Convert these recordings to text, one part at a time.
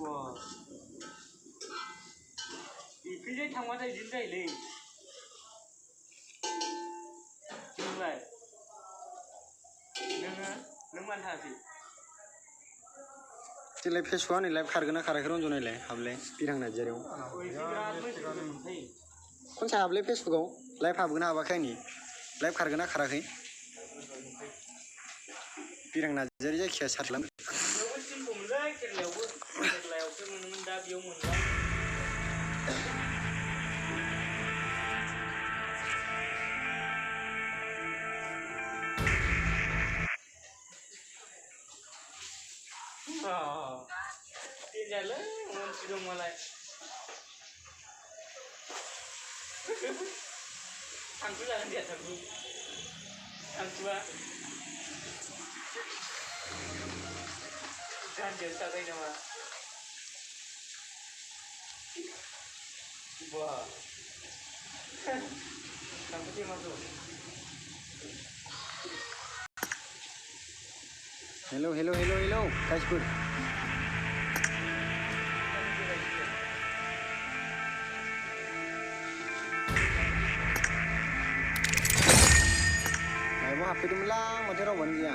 와. 이 그제 당마다 진짜 이래. 정말. नों थाङासै दिनै फेसबुकआव नै लाइभ खारगोन ना खाराखै रन्जनायलाय हाबलाय बिरां नार्जारियाव खनसे हाबलाय फेसबुकआव लाइभ हाबगोन ना हाबाखै आंनि लाइभ खारगोन ना खाराखै बिरां नार्जारि जायखिया सार्च खालाम केरेलायावसो मोनोमोन दा बेयाव मोनला Jalan, mau sudah mulai. Tangku jangan dia tangku. Tangku jangan dia sakai nama. Wah. Tangku dia masuk. Hello, guys good. HP itu melang, macam rawan dia.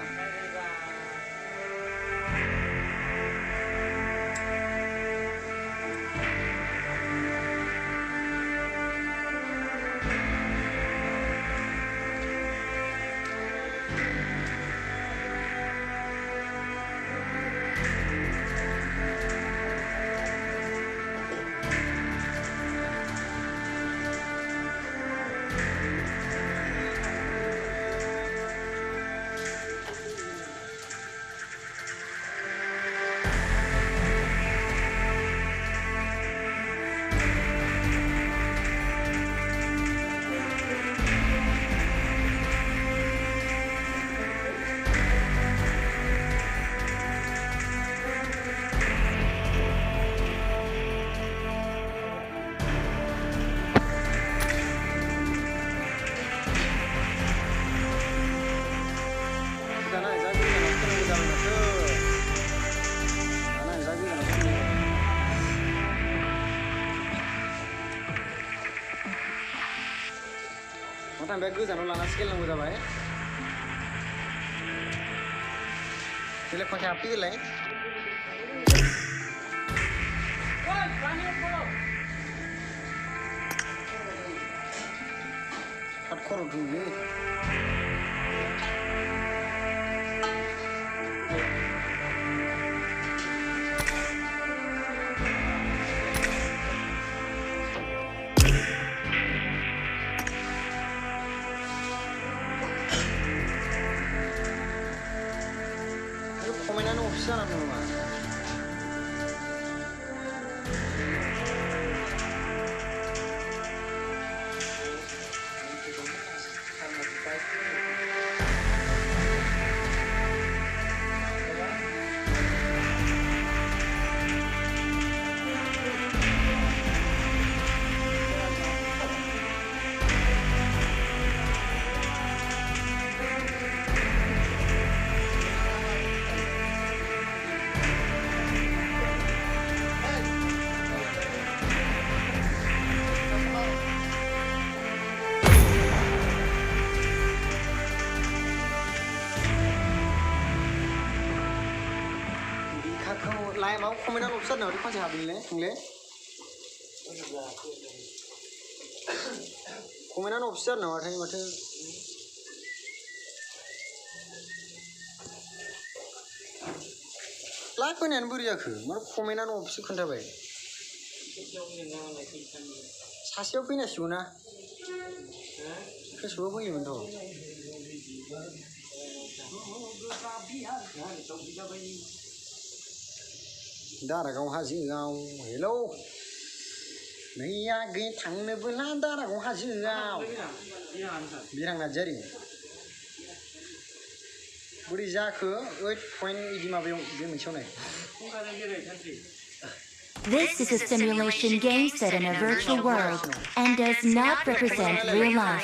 Sampai goजानाव लाना सिकेलनांगौ जाबाय देलाय खनसे हाबफैदोलाय हात खर' दंलै komenannya ofisial apa nama? Mau komenan option nào đi khoan chào bình lẽ thằng lẽ komenan option nào thay mà thưa lá cái này nó bự khử mà komenan option không thay vậy 사실 그냥 쉬우나 그 쉬워 보이면 더 다라고 하지요. 헬로. 너야 그 당내 불난다라고 하지요. 비랑 나자리. 우리 자크 8.1 이디마 배용 mention에. This is a simulation game set in a virtual world and does not represent real life.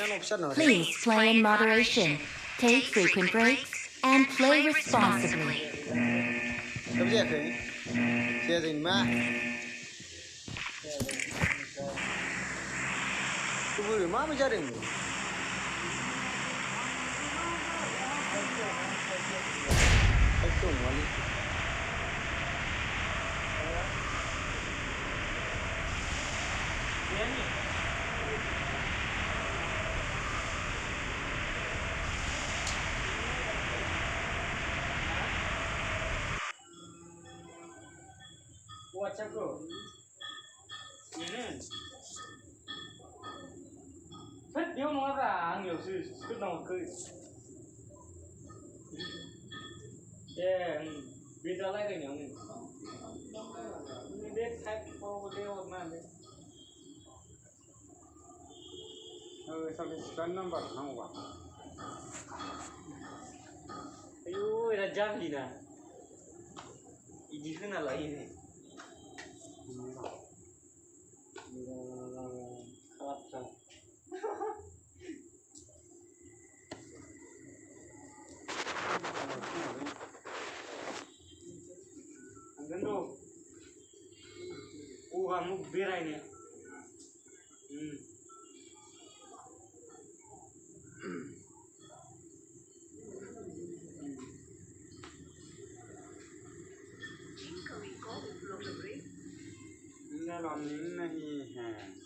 Please play in moderation, take frequent breaks, and play responsibly. Siapa ini mah? Tuh mah mencari ini. Itu wali. Dia ni. WhatsApp bro. Ini. Hết điếu nó ra nhiều sự cứ nào cười. Yeah, bây giờ lại cái nhóm này. Mình biết khách bao nhiêu mà đấy. Sao cái phone number không vậy? Ayo, dah jam ni dah. Ini kena lah ini. Khap khap. Angin tu. Kamu berai ni. इनका long नहीं है